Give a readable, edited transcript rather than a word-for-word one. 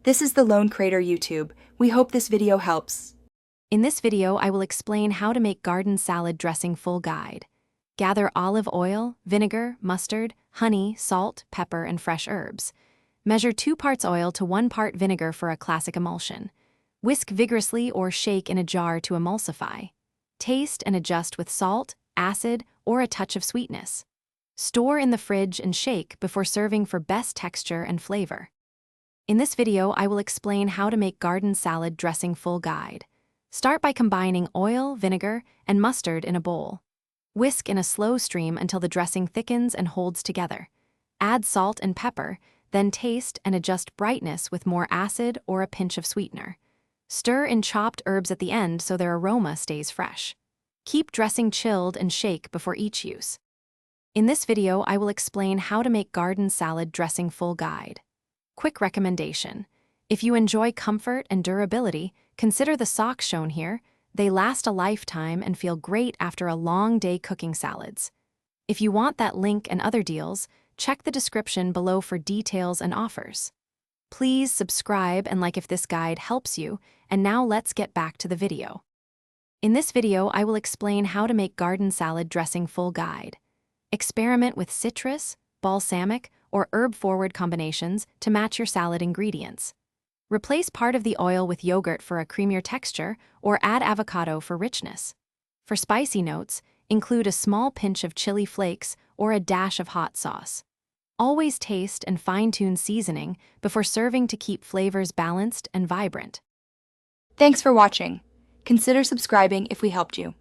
This is the Lone Crater YouTube. We hope this video helps. In this video, I will explain how to make garden salad dressing full guide. Gather olive oil, vinegar, mustard, honey, salt, pepper, and fresh herbs. Measure 2 parts oil to 1 part vinegar for a classic emulsion. Whisk vigorously or shake in a jar to emulsify. Taste and adjust with salt, acid, or a touch of sweetness. Store in the fridge and shake before serving for best texture and flavor. In this video, I will explain how to make garden salad dressing full guide. Start by combining oil, vinegar, and mustard in a bowl. Whisk in a slow stream until the dressing thickens and holds together. Add salt and pepper, then taste and adjust brightness with more acid or a pinch of sweetener. Stir in chopped herbs at the end so their aroma stays fresh. Keep dressing chilled and shake before each use. In this video, I will explain how to make garden salad dressing full guide. Quick recommendation: if you enjoy comfort and durability, consider the socks shown here. They last a lifetime and feel great after a long day cooking salads. If you want that link and other deals, check the description below for details and offers. Please subscribe and like if this guide helps you, and now let's get back to the video. In this video, I will explain how to make garden salad dressing full guide. Experiment with citrus, balsamic, or herb-forward combinations to match your salad ingredients. Replace part of the oil with yogurt for a creamier texture, or add avocado for richness. For spicy notes, include a small pinch of chili flakes or a dash of hot sauce. Always taste and fine-tune seasoning before serving to keep flavors balanced and vibrant. Thanks for watching. Consider subscribing if we helped you.